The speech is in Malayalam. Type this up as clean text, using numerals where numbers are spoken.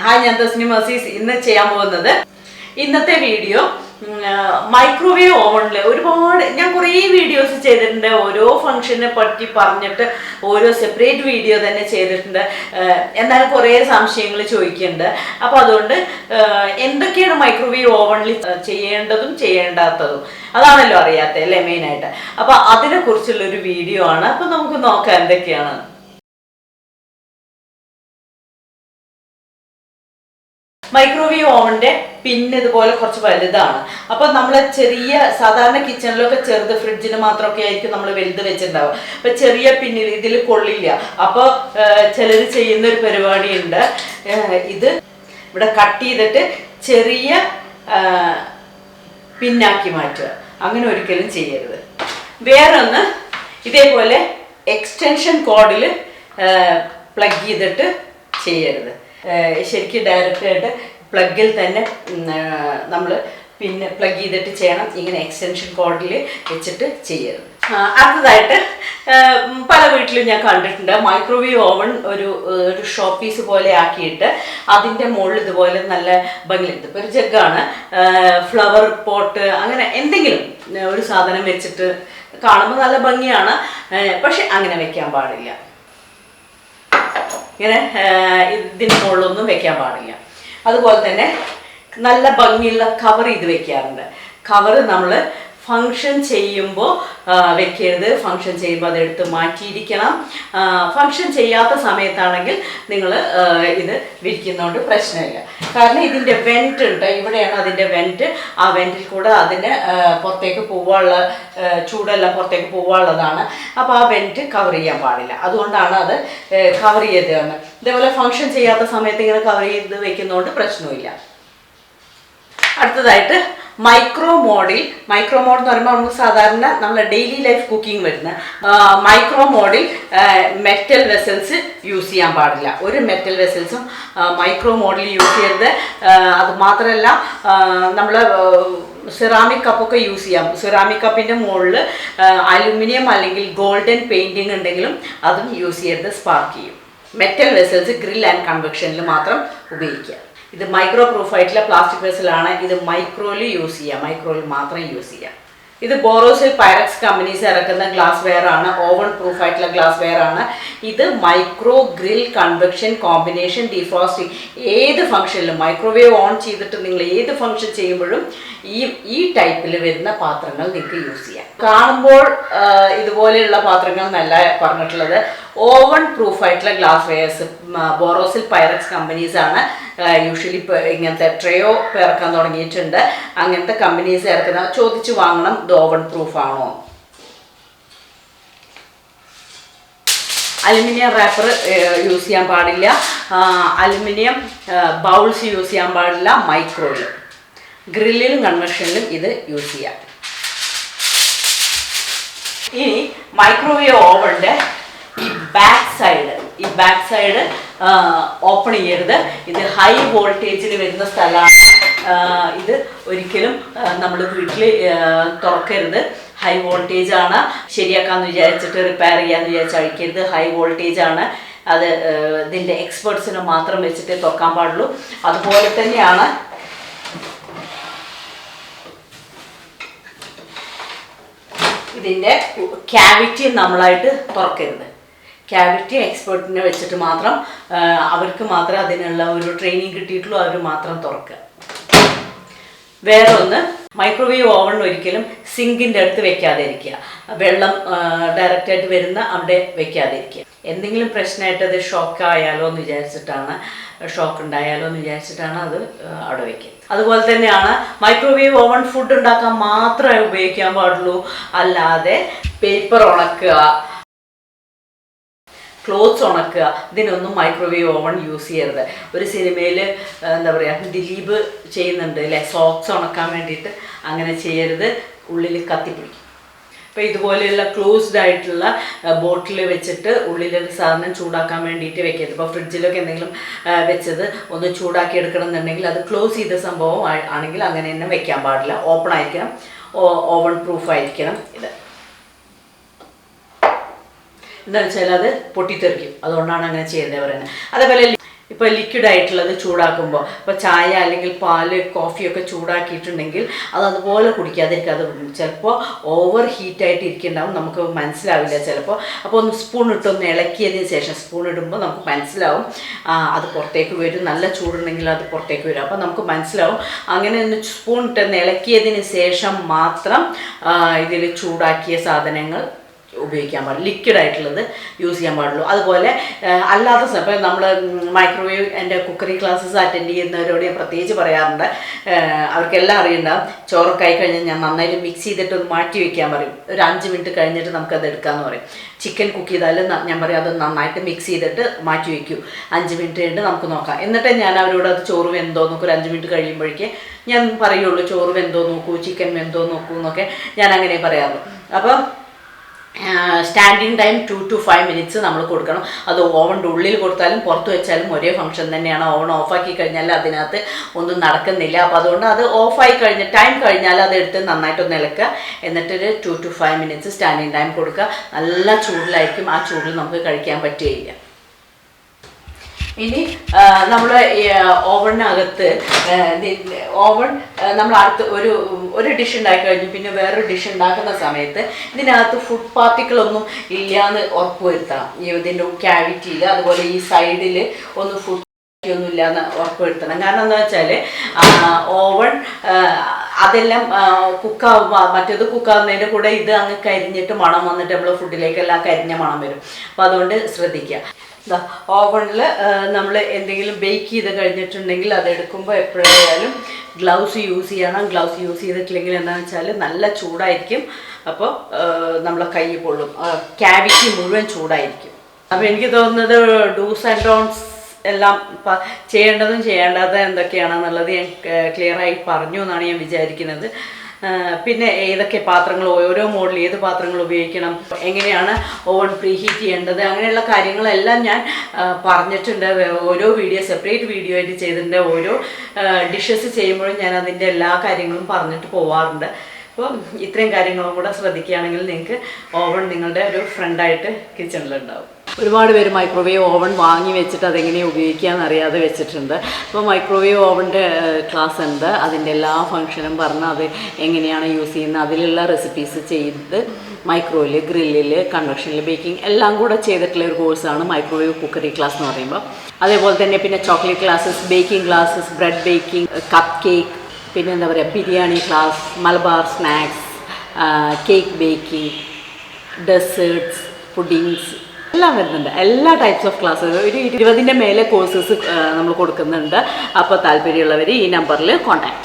ഹായ്, ഞാൻ Thesnim Azeez. ഇന്ന് ചെയ്യാൻ പോകുന്നത് ഇന്നത്തെ വീഡിയോ മൈക്രോവേവ് ഓവനിൽ ഒരുപാട് ഞാൻ കുറേ വീഡിയോസ് ചെയ്തിട്ടുണ്ട്. ഓരോ ഫംഗ്ഷനെ പറ്റി പറഞ്ഞിട്ട് ഓരോ സെപ്പറേറ്റ് വീഡിയോ തന്നെ ചെയ്തിട്ടുണ്ട്. എന്നാലും കുറേ സംശയങ്ങൾ ചോദിക്കുന്നുണ്ട്. അപ്പോൾ അതുകൊണ്ട് എന്തൊക്കെയാണ് മൈക്രോവേവ് ഓവനിൽ ചെയ്യേണ്ടതും ചെയ്യേണ്ടാത്തതും അതാണല്ലോ അറിയാത്തത് അല്ലേ മെയിനായിട്ട്. അപ്പോൾ അതിനെക്കുറിച്ചുള്ളൊരു വീഡിയോ ആണ്. അപ്പോൾ നമുക്ക് നോക്കാം എന്തൊക്കെയാണ്. മൈക്രോവേവ് ഓവൻ്റെ പിന്നെ ഇതുപോലെ കുറച്ച് വലുതാണ്. അപ്പോൾ നമ്മൾ ചെറിയ സാധാരണ കിച്ചണിലൊക്കെ ചെറുത് ഫ്രിഡ്ജിന് മാത്രമൊക്കെ ആയിരിക്കും നമ്മൾ വലുത് വെച്ചിട്ടുണ്ടാവുക. അപ്പോൾ ചെറിയ പിന്നിൽ ഇതിൽ കൊള്ളില്ല. അപ്പോൾ ചിലർ ചെയ്യുന്നൊരു പരിപാടിയുണ്ട്. ഇത് ഇവിടെ കട്ട് ചെയ്തിട്ട് ചെറിയ പിന്നാക്കി മാറ്റുക. അങ്ങനെ ഒരിക്കലും ചെയ്യരുത്. വേറൊന്ന് ഇതേപോലെ എക്സ്റ്റൻഷൻ കോഡിൽ പ്ലഗ് ചെയ്തിട്ട് ചെയ്യരുത്. ശരിക്കും ഡയറക്റ്റായിട്ട് പ്ലഗിൽ തന്നെ നമ്മൾ പിന്നെ പ്ലഗ് ചെയ്തിട്ട് ചെയ്യണം. ഇങ്ങനെ എക്സ്റ്റൻഷൻ കോഡിൽ വെച്ചിട്ട് ചെയ്യരുത്. അടുത്തതായിട്ട് പല വീട്ടിലും ഞാൻ കണ്ടിട്ടുണ്ട് മൈക്രോവേവ് ഓവൻ ഒരു ഷോ പീസ് പോലെ ആക്കിയിട്ട് അതിൻ്റെ മുകളിൽ ഇതുപോലെ നല്ല ഭംഗിയുണ്ട്. ഇപ്പോൾ ഒരു ജഗ്ഗാണ്, ഫ്ലവർ പോട്ട്, അങ്ങനെ എന്തെങ്കിലും ഒരു സാധനം വെച്ചിട്ട് കാണുമ്പോൾ നല്ല ഭംഗിയാണ്. പക്ഷെ അങ്ങനെ വെക്കാൻ പാടില്ല. ഇങ്ങനെ ഇതിന് മുകളിലൊന്നും വെക്കാൻ പാടില്ല. അതുപോലെ തന്നെ നല്ല ഭംഗിയുള്ള കവർ ചെയ്ത് വെക്കാറുണ്ട്. കവർ നമ്മൾ ഫങ്ഷൻ ചെയ്യുമ്പോൾ വെക്കരുത്. ഫങ്ഷൻ ചെയ്യുമ്പോൾ അതെടുത്ത് മാറ്റിയിരിക്കണം. ഫങ്ഷൻ ചെയ്യാത്ത സമയത്താണെങ്കിൽ നിങ്ങൾ ഇത് വിരിക്കുന്നതുകൊണ്ട് പ്രശ്നമില്ല. കാരണം ഇതിൻ്റെ വെൻറ്റ് ഉണ്ട്, ഇവിടെയാണ് അതിൻ്റെ വെൻറ്റ്. ആ വെൻറ്റിൽ കൂടെ അതിന് പുറത്തേക്ക് പോവാനുള്ള ചൂടെല്ലാം പുറത്തേക്ക് പോവാനുള്ളതാണ്. അപ്പോൾ ആ വെൻറ്റ് കവർ ചെയ്യാൻ പാടില്ല. അതുകൊണ്ടാണ് അത് കവർ ചെയ്തതാണ്. ഇതേപോലെ ഫങ്ഷൻ ചെയ്യാത്ത സമയത്ത് ഇങ്ങനെ കവർ ചെയ്ത് വെക്കുന്നതുകൊണ്ട് പ്രശ്നമില്ല. അടുത്തതായിട്ട് മൈക്രോ മോഡ് എന്ന് പറയുമ്പോൾ നമുക്ക് സാധാരണ നമ്മളെ ഡെയിലി ലൈഫ് കുക്കിംഗ് വരുന്ന മൈക്രോ മോഡിൽ മെറ്റൽ വെസൽസ് യൂസ് ചെയ്യാൻ പാടില്ല. ഒരു മെറ്റൽ വെസൽസും മൈക്രോ മോഡിൽ യൂസ് ചെയ്യരുത്. അത് മാത്രമല്ല നമ്മൾ സിറാമിക് കപ്പൊക്കെ യൂസ് ചെയ്യാം. സിറാമിക് കപ്പിൻ്റെ മുകളിൽ അലുമിനിയം അല്ലെങ്കിൽ ഗോൾഡൻ പെയിൻറ്റിങ് ഉണ്ടെങ്കിലും അതും യൂസ് ചെയ്യരുത്, സ്പാർക്ക് ചെയ്യും. മെറ്റൽ വെസൽസ് ഗ്രിൽ ആൻഡ് കൺവെക്ഷനിൽ മാത്രം ഉപയോഗിക്കുക. ഇത് മൈക്രോ പ്രൂഫ് ആയിട്ടുള്ള പ്ലാസ്റ്റിക് വെസലാണ്. ഇത് മൈക്രോയിൽ യൂസ് ചെയ്യാം, മൈക്രോയിൽ മാത്രം യൂസ് ചെയ്യാം. ഇത് ബോറോസിൽ പൈറക്സ് കമ്പനീസ് ഇറക്കുന്ന ഗ്ലാസ് വെയർ ആണ്. ഓവൻ പ്രൂഫ് ആയിട്ടുള്ള ഗ്ലാസ് വെയർ ആണ്. ഇത് micro grill convection combination defrosting ഏത് ഫംഗ്ഷനിലും മൈക്രോവേവ് ഓൺ ചെയ്തിട്ട് നിങ്ങൾ ഏത് ഫംഗ്ഷൻ ചെയ്യുമ്പോഴും ഈ ടൈപ്പിൽ വരുന്ന പാത്രങ്ങൾ നിങ്ങൾക്ക് യൂസ് ചെയ്യാം. കാണുമ്പോൾ ഇതുപോലെയുള്ള പാത്രങ്ങൾ എന്നല്ല പറഞ്ഞിട്ടുള്ളത്. ഓവൻ പ്രൂഫ് ആയിട്ടുള്ള glass wares Borosil Pyrex companies ആണ് യൂഷ്വലി ഇങ്ങനത്തെ ട്രേയോ ഇറക്കാൻ തുടങ്ങിയിട്ടുണ്ട്. അങ്ങനത്തെ കമ്പനീസ് ഇറക്കുന്ന ചോദിച്ചു വാങ്ങണം, ഇത് ഓവൻ പ്രൂഫ് ആണോ. അലുമിനിയം റാപ്പർ യൂസ് ചെയ്യാൻ പാടില്ല. അലുമിനിയം ബൗൾസ് യൂസ് ചെയ്യാൻ പാടില്ല. മൈക്രോയിൽ ഗ്രില്ലിലും കൺവെക്ഷനിലും ഇത് യൂസ് ചെയ്യാം. ഇനി മൈക്രോവേവ് ഓവൻ്റെ ഈ ബാക്ക് സൈഡ് ഓപ്പൺ ചെയ്യരുത്. ഇത് ഹൈ വോൾട്ടേജിൽ വരുന്ന സ്ഥലമാണ്. ഇത് ഒരിക്കലും നമ്മൾ വീട്ടിൽ തുറക്കരുത്. ഹൈ വോൾട്ടേജ് ആണ്. ശരിയാക്കാമെന്ന് വിചാരിച്ചിട്ട് റിപ്പയർ ചെയ്യാമെന്ന് വിചാരിച്ച് അഴിക്കരുത്. ഹൈ വോൾട്ടേജ് ആണ്. അത് ഇതിൻ്റെ എക്സ്പെർട്സിനെ മാത്രം വെച്ചിട്ട് തുറക്കാൻ പാടുള്ളൂ. അതുപോലെ തന്നെയാണ് ഇതിൻ്റെ ക്യാവിറ്റി നമ്മളായിട്ട് തുറക്കരുത്. ക്യാവിറ്റി എക്സ്പെർട്ടിനെ വെച്ചിട്ട് മാത്രം, അവർക്ക് മാത്രം അതിനുള്ള ഒരു ട്രെയിനിങ് കിട്ടിയിട്ടുള്ളൂ, അവർ മാത്രം തുറക്കുക. വേറെ ഒന്ന്, മൈക്രോവേവ് ഓവൻ ഒരിക്കലും സിങ്കിൻ്റെ അടുത്ത് വെക്കാതെ ഇരിക്കുക. വെള്ളം ഡയറക്റ്റായിട്ട് വരുന്ന അവിടെ വെക്കാതെ ഇരിക്കുക. എന്തെങ്കിലും പ്രശ്നമായിട്ട് അത് ഷോക്ക് ഉണ്ടായാലോ എന്ന് വിചാരിച്ചിട്ടാണ് അത് അവിടെ വയ്ക്കുക. അതുപോലെ തന്നെയാണ് മൈക്രോവേവ് ഓവൻ ഫുഡ് ഉണ്ടാക്കാൻ മാത്രമേ ഉപയോഗിക്കാൻ പാടുള്ളൂ. അല്ലാതെ പേപ്പർ ഉണക്കുക, ക്ലോത്ത്സ് ഉണക്കുക, ഇതിനൊന്നും മൈക്രോവേവ് ഓവൻ യൂസ് ചെയ്യരുത്. ഒരു സിനിമയിൽ എന്താ പറയുക, ദിലീപ് ചെയ്യുന്നുണ്ട് അല്ലേ, സോക്സ് ഉണക്കാൻ വേണ്ടിയിട്ട്. അങ്ങനെ ചെയ്യരുത്, ഉള്ളിൽ കത്തിപ്പിടിക്കും. അപ്പോൾ ഇതുപോലെയുള്ള ക്ലോസ്ഡ് ആയിട്ടുള്ള ബോട്ടിൽ വെച്ചിട്ട് ഉള്ളിലൊരു സാധനം ചൂടാക്കാൻ വേണ്ടിയിട്ട് വെക്കരുത്. ഇപ്പോൾ ഫ്രിഡ്ജിലൊക്കെ എന്തെങ്കിലും വെച്ചത് ഒന്ന് ചൂടാക്കി എടുക്കണം എന്നുണ്ടെങ്കിൽ അത് ക്ലോസ് ചെയ്ത സംഭവം ആണെങ്കിൽ അങ്ങനെ തന്നെ വെക്കാൻ പാടില്ല. ഓപ്പൺ ആയിരിക്കണം, ഓവൻ പ്രൂഫ് ആയിരിക്കണം. ഇത് എന്താണെന്ന് വെച്ചാൽ അത് പൊട്ടിത്തെറിക്കും. അതുകൊണ്ടാണ് അങ്ങനെ ചെയ്യുന്നത് പറയുന്നത്. അതേപോലെ ഇപ്പോൾ ലിക്വിഡായിട്ടുള്ളത് ചൂടാക്കുമ്പോൾ ഇപ്പോൾ ചായ അല്ലെങ്കിൽ പാല് കോഫിയൊക്കെ ചൂടാക്കിയിട്ടുണ്ടെങ്കിൽ അതുപോലെ കുടിക്കാതിരിക്കുക. അത് ചിലപ്പോൾ ഓവർ ഹീറ്റായിട്ട് ഇരിക്കുന്നുണ്ടാവും, നമുക്ക് മനസ്സിലാവില്ല ചിലപ്പോൾ. അപ്പോൾ ഒന്ന് സ്പൂൺ ഇട്ടൊന്ന് ഇളക്കിയതിന് ശേഷം സ്പൂൺ ഇടുമ്പോൾ നമുക്ക് മനസ്സിലാവും അത് പുറത്തേക്ക് വരും. നല്ല ചൂടുണ്ടെങ്കിൽ അത് പുറത്തേക്ക് വരും. അപ്പോൾ നമുക്ക് മനസ്സിലാവും. അങ്ങനെ ഒന്ന് സ്പൂൺ ഇട്ടൊന്ന് ഇളക്കിയതിന് ശേഷം മാത്രം ഇതിൽ ചൂടാക്കിയ സാധനങ്ങൾ ഉപയോഗിക്കാൻ പാടില്ല, ലിക്വിഡായിട്ടുള്ളത് യൂസ് ചെയ്യാൻ പാടുള്ളൂ. അതുപോലെ അല്ലാത്ത സമയം നമ്മൾ മൈക്രോവേവ് എൻ്റെ കുക്കറി ക്ലാസ്സസ് അറ്റൻഡ് ചെയ്യുന്നവരോട് ഞാൻ പ്രത്യേകിച്ച് പറയാറുണ്ട്. അവർക്കെല്ലാം അറിയണ്ടാവും. ചോറൊക്കെ ആയി കഴിഞ്ഞാൽ ഞാൻ നന്നായിട്ട് മിക്സ് ചെയ്തിട്ടൊന്ന് മാറ്റി വയ്ക്കാൻ പറയും. ഒരു 5 മിനിറ്റ് കഴിഞ്ഞിട്ട് നമുക്കത് എടുക്കാമെന്ന് പറയും. ചിക്കൻ കുക്ക് ചെയ്താലും ഞാൻ പറയും അത് നന്നായിട്ട് മിക്സ് ചെയ്തിട്ട് മാറ്റി വയ്ക്കൂ, 5 മിനിറ്റ് കഴിഞ്ഞിട്ട് നമുക്ക് നോക്കാം. എന്നിട്ട് ഞാൻ അവരോട് അത് ചോറ് വെന്തോ നോക്കൂ, ഒരു 5 മിനിറ്റ് കഴിയുമ്പോഴേക്ക് ഞാൻ പറയുള്ളൂ ചോറ് വെന്തോ നോക്കൂ, ചിക്കൻ വെന്തോ നോക്കൂ എന്നൊക്കെ ഞാൻ അങ്ങനെ പറയാറുള്ളൂ. അപ്പം സ്റ്റാൻഡിങ് ടൈം 2 to 5 minutes നമ്മൾ കൊടുക്കണം. അത് ഓവൻ്റെ ഉള്ളിൽ കൊടുത്താലും പുറത്ത് വെച്ചാലും ഒരേ ഫംഗ്ഷൻ തന്നെയാണ്. ഓവൺ ഓഫാക്കി കഴിഞ്ഞാൽ അതിനകത്ത് ഒന്നും നടക്കുന്നില്ല. അപ്പോൾ അതുകൊണ്ട് അത് ഓഫായി കഴിഞ്ഞ് ടൈം കഴിഞ്ഞാൽ അത് എടുത്ത് നന്നായിട്ടൊന്ന് ഇളക്കുക. എന്നിട്ടൊരു 2 to 5 minutes സ്റ്റാൻഡിങ് ടൈം കൊടുക്കുക. നല്ല ചൂടിലായിരിക്കും, ആ ചൂടിൽ നമുക്ക് കഴിക്കാൻ പറ്റുകയില്ല. ഇനി നമ്മൾ ഓവണിനകത്ത് ഓവൺ നമ്മൾ അടുത്ത് ഒരു ഡിഷ് ഉണ്ടാക്കി കഴിഞ്ഞു പിന്നെ വേറൊരു ഡിഷ് ഉണ്ടാക്കുന്ന സമയത്ത് ഇതിനകത്ത് ഫുഡ് പാർട്ടിക്കിളൊന്നും ഇല്ലയെന്ന് ഉറപ്പ് വരുത്തണം. ഇതിൻ്റെ ക്യാവിറ്റിയിൽ അതുപോലെ ഈ സൈഡിൽ ഒന്ന് ഫുഡ് ഒന്നും ഇല്ലയെന്ന് ഉറപ്പ് വരുത്തണം. കാരണം എന്താ വെച്ചാൽ ഓവൺ അതെല്ലാം കുക്കാവുമ്പോൾ മറ്റേത് കുക്കാവുന്നതിൻ്റെ കൂടെ ഇത് അങ്ങ് കരിഞ്ഞിട്ട് മണം വന്നിട്ട് നമ്മൾ ഫുഡിലേക്കെല്ലാം കരിഞ്ഞ മണം വരും. അപ്പോൾ അതുകൊണ്ട് ശ്രദ്ധിക്കുക. ഓവണിൽ നമ്മൾ എന്തെങ്കിലും ബേക്ക് ചെയ്ത് കഴിഞ്ഞിട്ടുണ്ടെങ്കിൽ അതെടുക്കുമ്പോൾ എപ്പോഴായാലും ഗ്ലൗസ് യൂസ് ചെയ്യണം. ഗ്ലൗസ് യൂസ് ചെയ്തിട്ടില്ലെങ്കിൽ എന്താണെന്ന് വെച്ചാൽ നല്ല ചൂടായിരിക്കും. അപ്പോൾ നമ്മളെ കൈ പൊള്ളും, ക്യാവിറ്റി മുഴുവൻ ചൂടായിരിക്കും. അപ്പോൾ എനിക്ക് തോന്നുന്നത് ഡൂസ് ആൻഡ് ഡോൺസ് എല്ലാം ചെയ്യേണ്ടതും ചെയ്യേണ്ടതും എന്തൊക്കെയാണെന്നുള്ളത് ഞാൻ ക്ലിയറായി പറഞ്ഞു എന്നാണ് ഞാൻ വിചാരിക്കുന്നത്. പിന്നെ ഏതൊക്കെ പാത്രങ്ങൾ, ഓരോ മോഡൽ ഏത് പാത്രങ്ങൾ ഉപയോഗിക്കണം, എങ്ങനെയാണ് ഓവൻ പ്രീഹീറ്റ് ചെയ്യേണ്ടത്, അങ്ങനെയുള്ള കാര്യങ്ങളെല്ലാം ഞാൻ പറഞ്ഞിട്ടുണ്ട്. ഓരോ വീഡിയോ സെപ്പറേറ്റ് വീഡിയോ ആയിട്ട് ചെയ്തിട്ടുണ്ട്. ഓരോ ഡിഷസ് ചെയ്യുമ്പോഴും ഞാൻ അതിൻ്റെ എല്ലാ കാര്യങ്ങളും പറഞ്ഞിട്ട് പോവാറുണ്ട്. അപ്പോൾ ഇത്രയും കാര്യങ്ങളും കൂടെ ശ്രദ്ധിക്കുകയാണെങ്കിൽ നിങ്ങൾക്ക് ഓവൺ നിങ്ങളുടെ ഒരു ഫ്രണ്ടായിട്ട് കിച്ചണിലുണ്ടാവും. ഒരുപാട് പേര് മൈക്രോവേവ് ഓവൺ വാങ്ങി വെച്ചിട്ട് അതെങ്ങനെയാണ് ഉപയോഗിക്കാമെന്ന് അറിയാതെ വെച്ചിട്ടുണ്ട്. അപ്പോൾ മൈക്രോവേവ് ഓവൻ്റെ ക്ലാസ് ഉണ്ട്, അതിൻ്റെ എല്ലാ ഫങ്ഷനും പറഞ്ഞ് അത് എങ്ങനെയാണ് യൂസ് ചെയ്യുന്നത്, അതിലുള്ള റെസിപ്പീസ് ചെയ്ത് മൈക്രോയിൽ, ഗ്രില്ലിൽ, കണ്ടക്ഷനിൽ, ബേക്കിംഗ് എല്ലാം കൂടെ ചെയ്തിട്ടുള്ള ഒരു കോഴ്സാണ് മൈക്രോവേവ് കുക്കറി ക്ലാസ് എന്ന് പറയുമ്പോൾ. അതേപോലെ തന്നെ പിന്നെ chocolate classes, baking classes, bread baking, cup cake, പിന്നെ എന്താ പറയുക biryani class, Malabar snacks, cake baking, desserts, puddings എല്ലാം വരുന്നുണ്ട്. എല്ലാ ടൈപ്സ് ഓഫ് ക്ലാസ്സസ് ഒരു 20ൻ്റെ മേലെ കോഴ്സസ് നമ്മൾ കൊടുക്കുന്നുണ്ട്. അപ്പോൾ താല്പര്യമുള്ളവർ ഈ നമ്പറിൽ കോൺടാക്ട്